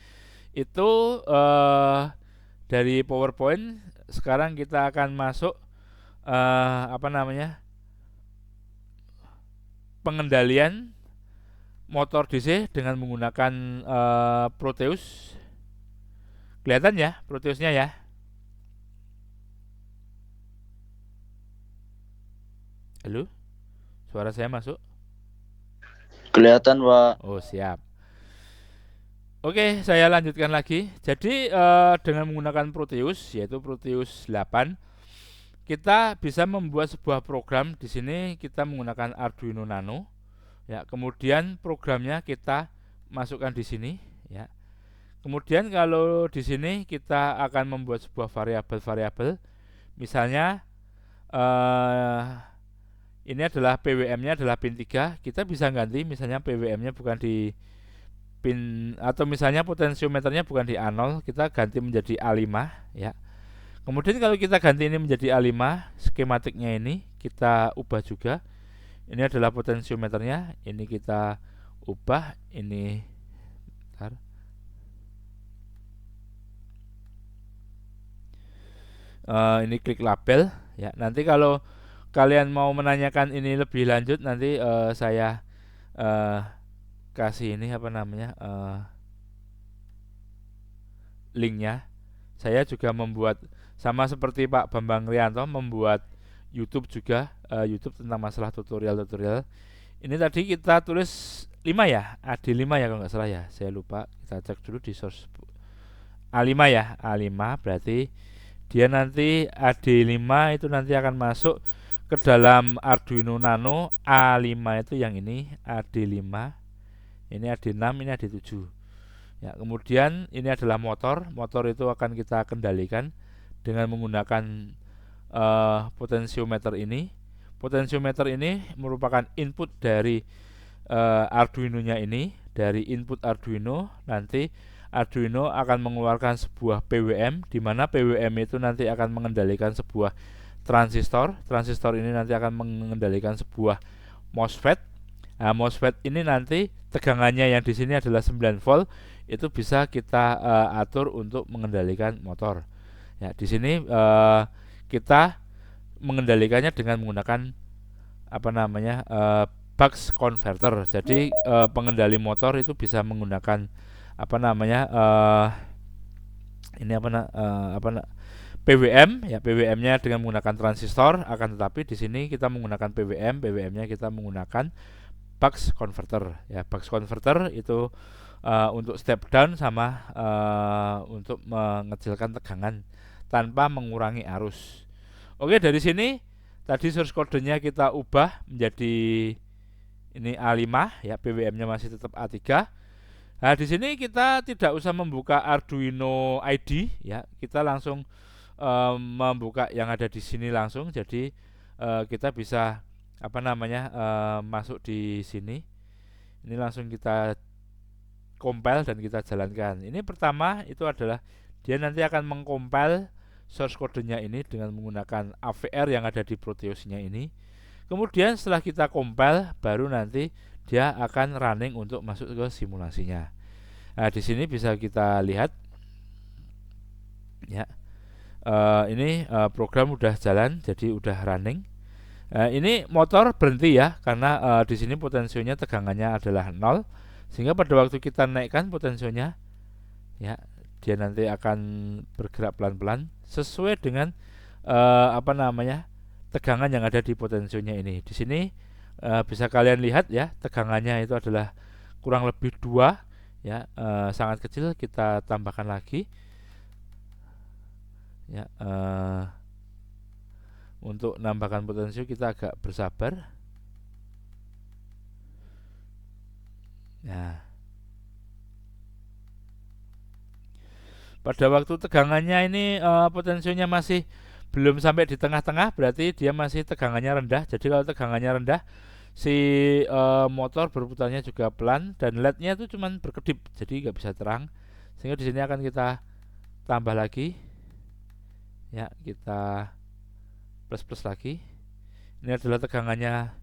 Itu dari PowerPoint. Sekarang kita akan masuk pengendalian motor DC dengan menggunakan Proteus. Kelihatan ya Proteusnya ya. Halo, suara saya masuk? Kelihatan, Pak. Oh, siap. Oke, saya lanjutkan lagi. Jadi dengan menggunakan Proteus, yaitu Proteus 8, kita bisa membuat sebuah program. Di sini kita menggunakan Arduino Nano. Ya, kemudian programnya kita masukkan di sini. Ya. Kemudian kalau di sini kita akan membuat sebuah variabel-variabel. Misalnya ini adalah PWM-nya adalah pin 3. Kita bisa ganti misalnya PWM-nya bukan di pin, atau misalnya potensiometernya bukan di A0, kita ganti menjadi A5 ya. Kemudian kalau kita ganti ini menjadi A5, skematiknya ini kita ubah juga. Ini adalah potensiometernya, ini kita ubah, ini bentar. Ini klik label ya. Nanti kalau kalian mau menanyakan ini lebih lanjut, nanti saya kasih ini linknya. Saya juga membuat sama seperti Pak Bambang Rianto, membuat YouTube juga, YouTube tentang masalah tutorial-tutorial. Ini tadi kita tulis 5 ya, AD5 ya kalau nggak salah ya, saya lupa. Kita cek dulu di source A5 ya, A5 berarti dia nanti AD5 itu nanti akan masuk ke dalam Arduino Nano A5 itu yang ini AD5, ini AD6, ini AD7. Ya, kemudian ini adalah motor. Motor itu akan kita kendalikan dengan menggunakan potensiometer ini. Potensiometer ini merupakan input dari Arduino-nya ini. Dari input Arduino nanti Arduino akan mengeluarkan sebuah PWM, di mana PWM itu nanti akan mengendalikan sebuah transistor. Transistor ini nanti akan mengendalikan sebuah MOSFET. Nah, MOSFET ini nanti tegangannya yang di sini adalah 9 volt, itu bisa kita atur untuk mengendalikan motor. Ya, di sini kita mengendalikannya dengan menggunakan buck converter. Jadi pengendali motor itu bisa menggunakan PWM, ya, PWM-nya dengan menggunakan transistor. Akan tetapi di sini kita menggunakan PWM, PWM-nya kita menggunakan buck converter. Ya, buck converter itu untuk step down sama untuk mengecilkan tegangan tanpa mengurangi arus. Oke, dari sini tadi source code-nya kita ubah menjadi ini A5, ya, PWM-nya masih tetap A3. Nah, di sini kita tidak usah membuka Arduino ID, ya. Kita langsung membuka yang ada di sini langsung. Jadi kita bisa masuk di sini. Ini langsung kita compile dan kita jalankan. Ini pertama itu adalah dia nanti akan mengcompile source code-nya ini dengan menggunakan AVR yang ada di Proteus-nya ini. Kemudian setelah kita compile, baru nanti dia akan running untuk masuk ke simulasinya. Nah, di sini bisa kita lihat, ya, ini program udah jalan, jadi udah running. Ini motor berhenti, ya, karena di sini potensionya tegangannya adalah 0, sehingga pada waktu kita naikkan potensionya, ya, dia nanti akan bergerak pelan-pelan sesuai dengan tegangan yang ada di potensionya ini. Di sini bisa kalian lihat, ya, tegangannya itu adalah kurang lebih 2, ya, sangat kecil. Kita tambahkan lagi, ya. Untuk nambahkan potensio kita agak bersabar. Nah, pada waktu tegangannya ini potensionya masih belum sampai di tengah-tengah, berarti dia masih tegangannya rendah. Jadi kalau tegangannya rendah, si motor berputarnya juga pelan dan LED-nya itu cuman berkedip, jadi nggak bisa terang. Sehingga di sini akan kita tambah lagi, ya, kita plus lagi. Ini adalah tegangannya,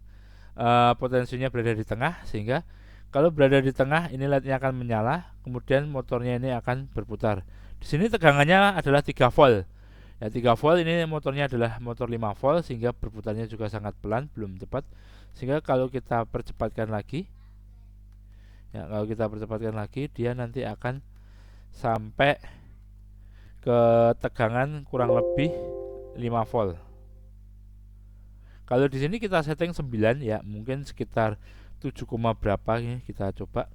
potensinya berada di tengah, sehingga kalau berada di tengah ini LED-nya akan menyala, kemudian motornya ini akan berputar. Di sini tegangannya adalah 3 volt. Ya, 3 volt, ini motornya adalah motor 5 volt, sehingga berputarnya juga sangat pelan, belum cepat. Sehingga kalau kita percepatkan lagi, ya, dia nanti akan sampai ke tegangan kurang lebih 5 volt. Kalau di sini kita setting 9, ya, mungkin sekitar 7, berapa, ya, kita coba.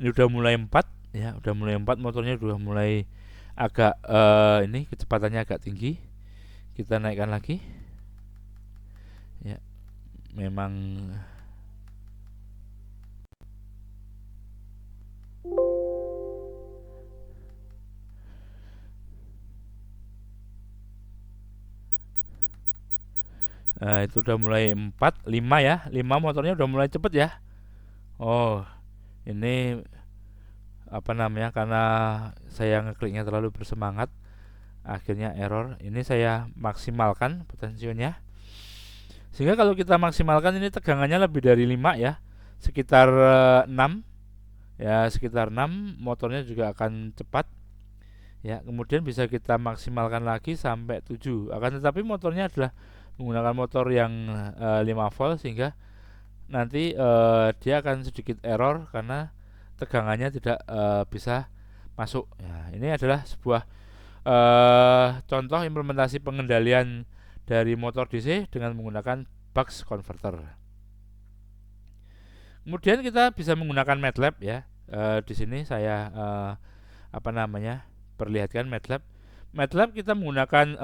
Ini udah mulai 4, ya, udah mulai 4, motornya udah mulai agak ini kecepatannya agak tinggi. Kita naikkan lagi, ya, memang itu udah mulai 4, 5, ya, 5 motornya udah mulai cepet, ya. Oh, ini karena saya ngekliknya terlalu bersemangat, akhirnya error. Ini saya maksimalkan potensionya, sehingga kalau kita maksimalkan ini tegangannya lebih dari 5, ya, sekitar 6, ya, sekitar 6, motornya juga akan cepat, ya. Kemudian bisa kita maksimalkan lagi sampai 7. Akan tetapi motornya adalah menggunakan motor yang 5 volt, sehingga nanti dia akan sedikit error karena tegangannya tidak bisa masuk. Ya, ini adalah sebuah contoh implementasi pengendalian dari motor DC dengan menggunakan buck converter. Kemudian kita bisa menggunakan MATLAB ya. Di sini saya perlihatkan MATLAB. MATLAB kita menggunakan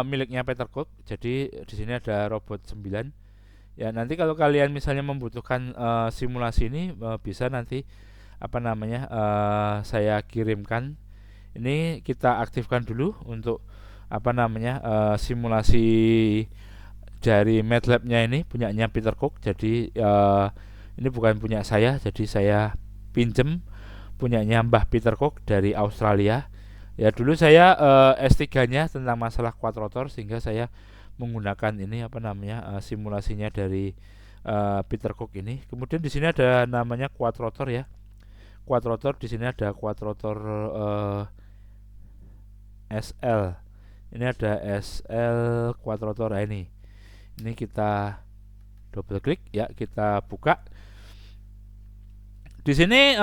miliknya Peter Cook. Jadi di sini ada robot 9. Ya, nanti kalau kalian misalnya membutuhkan simulasi ini bisa nanti saya kirimkan. Ini kita aktifkan dulu untuk simulasi dari MATLAB-nya ini punyanya Peter Cook. Jadi ini bukan punya saya, jadi saya pinjem punyanya Mbah Peter Cook dari Australia. Ya, dulu saya S3-nya tentang masalah quadrotor, sehingga saya menggunakan ini simulasinya dari Peter Cook ini. Kemudian di sini ada namanya quadrotor ya. Quadrotor di sini ada quadrotor SL. Ini ada SL quadrotor. Nah, ini kita double klik ya, kita buka. Di sini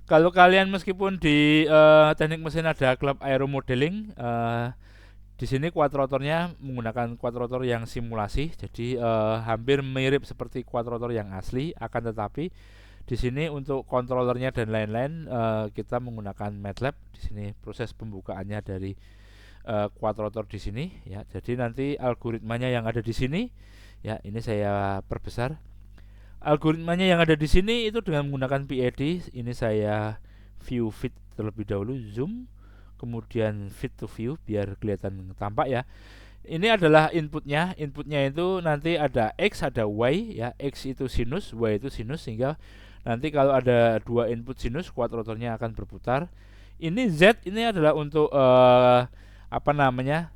kalau kalian meskipun di teknik mesin ada klub aeromodeling, di sini quadrotornya menggunakan quadrotor yang simulasi, jadi hampir mirip seperti quadrotor yang asli, akan tetapi di sini untuk kontrolernya dan lain-lain kita menggunakan MATLAB. Di sini proses pembukaannya dari quadrotor di sini ya. Jadi nanti algoritmanya yang ada di sini ya, ini saya perbesar. Algoritmanya yang ada di sini itu dengan menggunakan PID. Ini saya view fit terlebih dahulu, zoom, kemudian fit to view biar kelihatan tampak ya. Ini adalah inputnya. Inputnya itu nanti ada X, ada Y ya. X itu sinus, Y itu sinus, sehingga nanti kalau ada dua input sinus, quadrotornya akan berputar. Ini Z, ini adalah untuk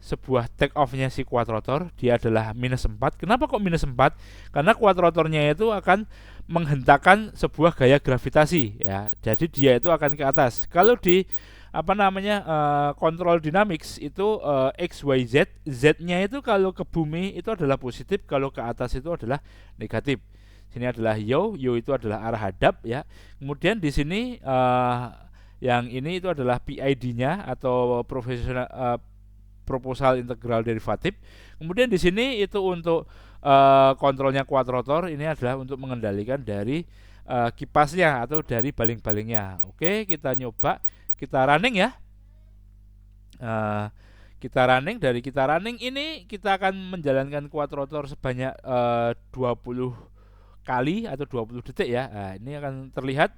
sebuah take off-nya si quadrotor. Dia adalah -4. Kenapa kok -4? Karena quadrotornya itu akan menghentakkan sebuah gaya gravitasi ya. Jadi dia itu akan ke atas. Kalau di control dynamics itu X, Y, Z. Z-nya itu kalau ke bumi itu adalah positif, kalau ke atas itu adalah negatif. Sini adalah yo itu adalah arah hadap ya. Kemudian di sini yang ini itu adalah PID-nya atau proposal integral derivatif. Kemudian di sini itu untuk kontrolnya quadrotor, ini adalah untuk mengendalikan dari kipasnya atau dari baling-balingnya. Oke, kita nyoba, kita running ya. Kita running ini kita akan menjalankan quadrotor sebanyak 20 kali atau 20 detik ya. Nah, ini akan terlihat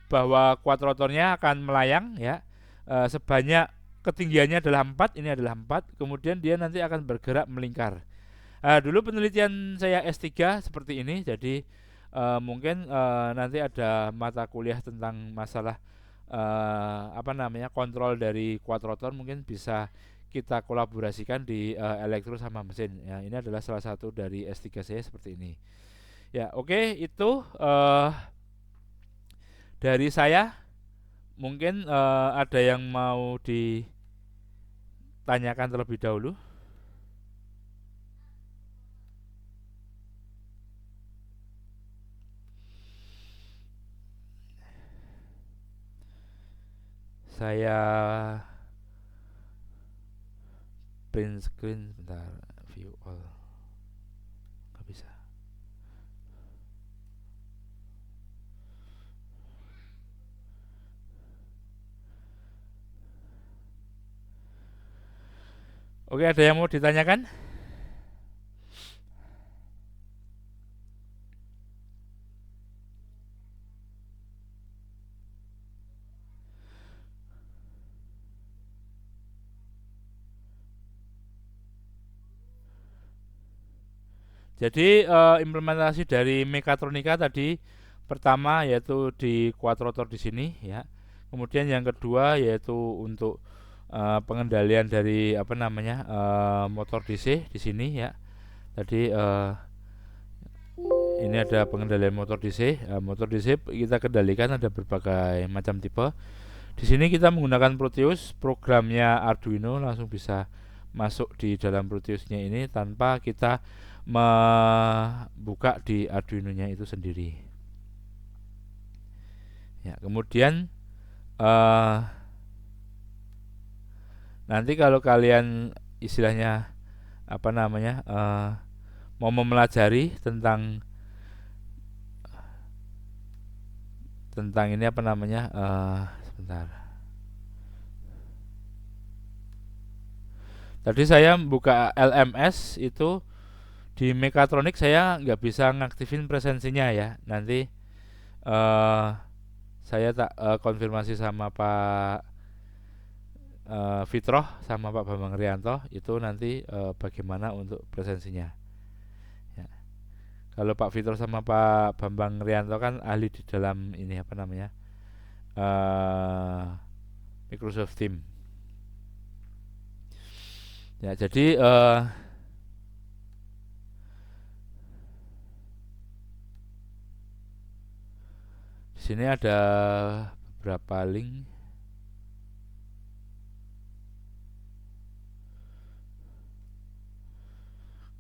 bahwa quadrotornya akan melayang ya, sebanyak ketinggiannya adalah 4, ini adalah 4, kemudian dia nanti akan bergerak melingkar. Dulu penelitian saya S3 seperti ini, jadi mungkin nanti ada mata kuliah tentang masalah kontrol dari quadrotor, mungkin bisa kita kolaborasikan di elektro sama mesin ya. Ini adalah salah satu dari S3 saya seperti ini ya. Oke, itu dari saya. Mungkin ada yang mau ditanyakan terlebih dahulu. Saya print screen bentar, view all. Nggak bisa. Oke, ada yang mau ditanyakan? Jadi implementasi dari mekatronika tadi, pertama yaitu di quadrotor di sini ya. Kemudian yang kedua yaitu untuk pengendalian dari motor DC di sini ya. Tadi ini ada pengendalian motor DC. Motor DC kita kendalikan ada berbagai macam tipe. Di sini kita menggunakan Proteus, programnya Arduino langsung bisa masuk di dalam Proteusnya ini tanpa kita membuka di Arduino-nya itu sendiri. Ya, kemudian nanti kalau kalian istilahnya mau mempelajari tentang tentang ini apa namanya? Sebentar. Tadi saya buka LMS itu di Mechatronic, saya nggak bisa ngaktifin presensinya ya. Nanti eh saya tak konfirmasi sama Pak Fitroh sama Pak Bambang Rianto itu nanti bagaimana untuk presensinya. Ya. Kalau Pak Fitroh sama Pak Bambang Rianto kan ahli di dalam ini apa namanya eh Microsoft Team. Ya jadi di sini ada beberapa link.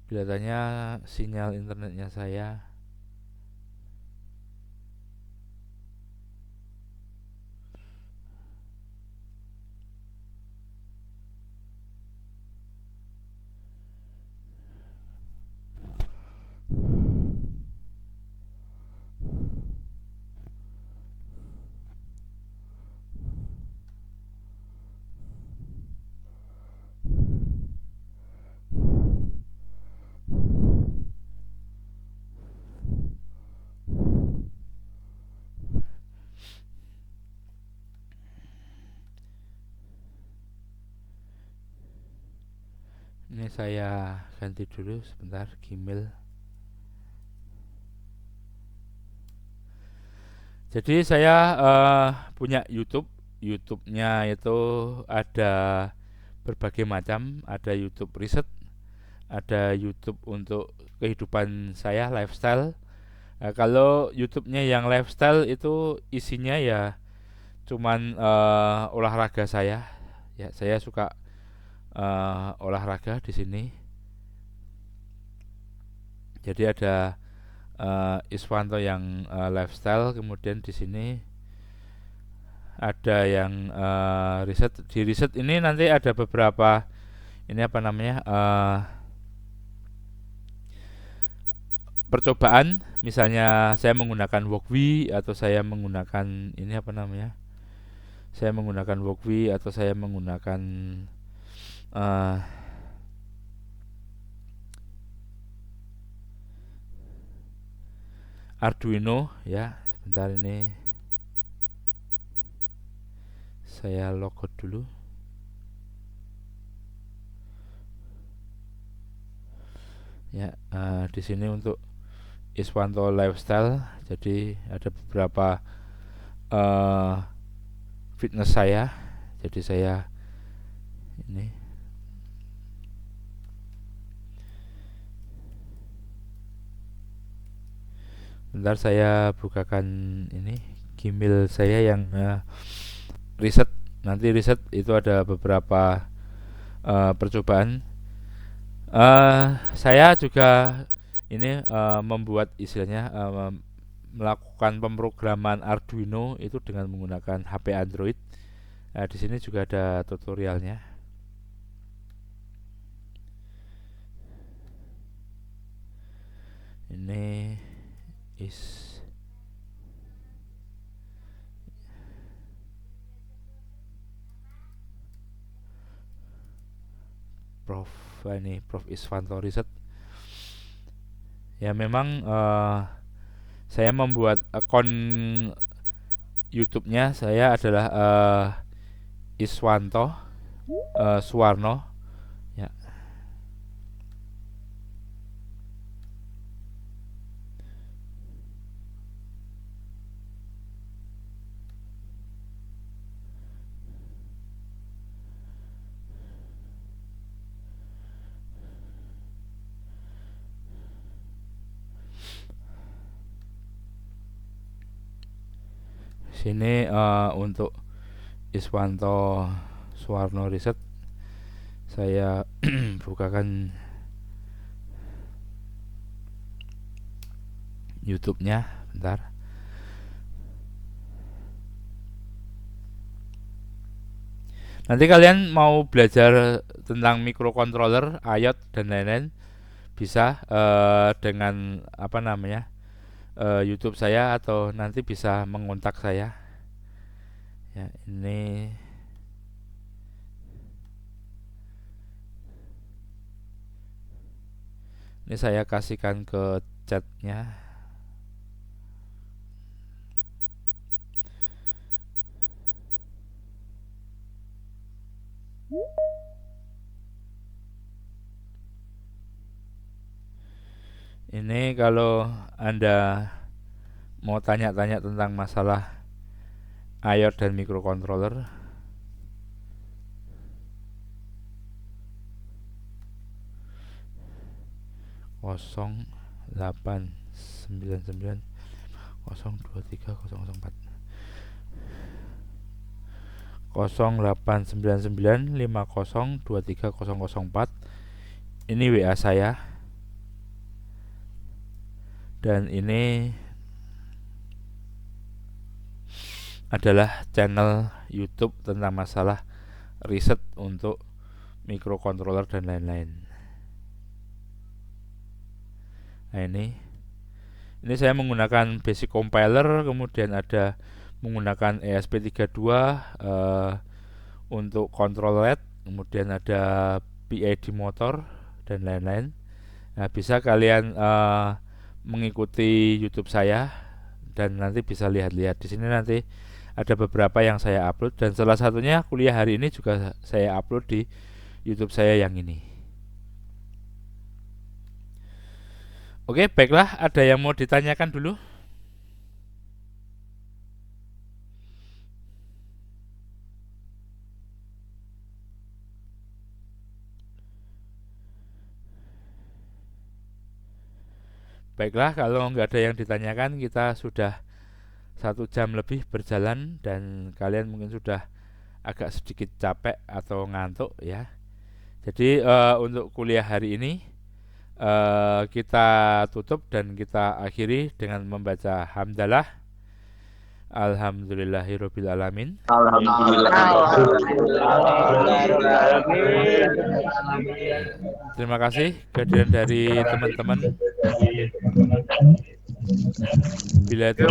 Kelihatannya sinyal internetnya saya ini saya ganti dulu sebentar Gmail. Jadi saya punya YouTube-nya itu ada berbagai macam, ada YouTube riset, ada YouTube untuk kehidupan saya lifestyle. Kalau YouTube-nya yang lifestyle itu isinya ya cuman olahraga saya. Ya, saya suka olahraga di sini. Jadi ada Iswanto yang lifestyle, kemudian di sini ada yang riset. Di riset ini nanti ada beberapa ini apa namanya percobaan, misalnya saya menggunakan Walkwi atau saya menggunakan ini apa namanya saya menggunakan Walkwi atau saya menggunakan uh, Arduino ya. Bentar, ini saya logout dulu ya. Di sini untuk Iswanto Lifestyle, jadi ada beberapa fitness saya. Jadi saya ini bentar, saya bukakan ini Gmail saya yang riset. Nanti riset itu ada beberapa percobaan. Saya juga ini membuat istilahnya melakukan pemrograman Arduino itu dengan menggunakan HP Android. Di sini juga ada tutorialnya. Ini Prof Iswanto Riset. Ya memang saya membuat akun YouTube-nya saya adalah Iswanto Suwarno ya. Sini untuk Iswanto Suwarno Riset saya bukakan YouTube-nya. Bentar. Nanti kalian mau belajar tentang microcontroller, IOT dan lain-lain bisa dengan apa namanya YouTube saya atau nanti bisa mengontak saya. Ya, ini saya kasihkan ke chatnya. Ini kalau Anda mau tanya-tanya tentang masalah iOS dan microcontroller, kosong 899 023 004 0899 5023 004. Ini WA saya, dan ini adalah channel YouTube tentang masalah riset untuk microcontroller dan lain-lain. Nah, ini saya menggunakan basic compiler, kemudian ada menggunakan ESP32 untuk control LED, kemudian ada PID motor dan lain-lain. Nah, bisa kalian mengikuti YouTube saya dan nanti bisa lihat-lihat di sini. Nanti ada beberapa yang saya upload, dan salah satunya kuliah hari ini juga saya upload di YouTube saya yang ini. Oke, baiklah, ada yang mau ditanyakan dulu? Baiklah, kalau nggak ada yang ditanyakan, kita sudah 1 jam lebih berjalan dan kalian mungkin sudah agak sedikit capek atau ngantuk ya. Jadi untuk kuliah hari ini kita tutup dan kita akhiri dengan membaca hamdalah. Alhamdulillahirabbil alamin. Terima kasih kehadiran dari teman-teman. Bila itu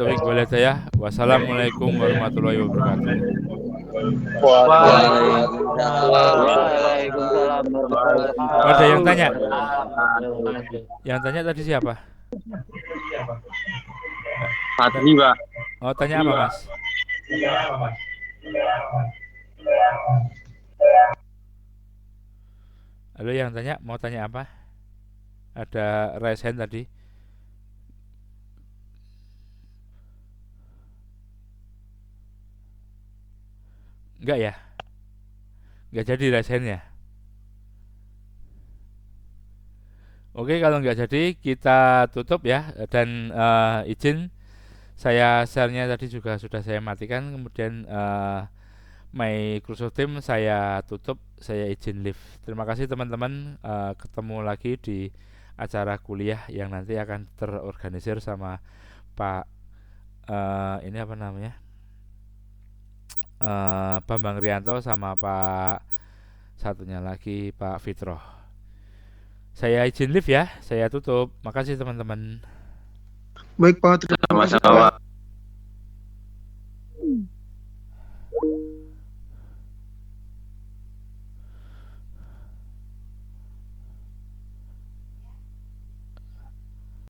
wal hidayah. Wassalamualaikum warahmatullahi wabarakatuh. Waalaikumsalam. Ada yang tanya? Yang tanya tadi siapa? Fadli, Pak. Oh, tanya apa, Mas? Halo, yang tanya mau tanya apa? Ada raise hand tadi. Enggak ya? Enggak jadi raise hand ya? Oke, kalau enggak jadi kita tutup ya. Dan izin saya share-nya tadi juga sudah saya matikan. Kemudian Microsoft Teams saya tutup, saya izin leave. Terima kasih teman-teman. Ketemu lagi di acara kuliah yang nanti akan terorganisir sama Pak ini apa namanya, Bambang Rianto sama Pak satunya lagi Pak Fitroh. Saya izin live ya, saya tutup. Makasih teman-teman. Baik Pak, terima kasih Pak. Sama-sama.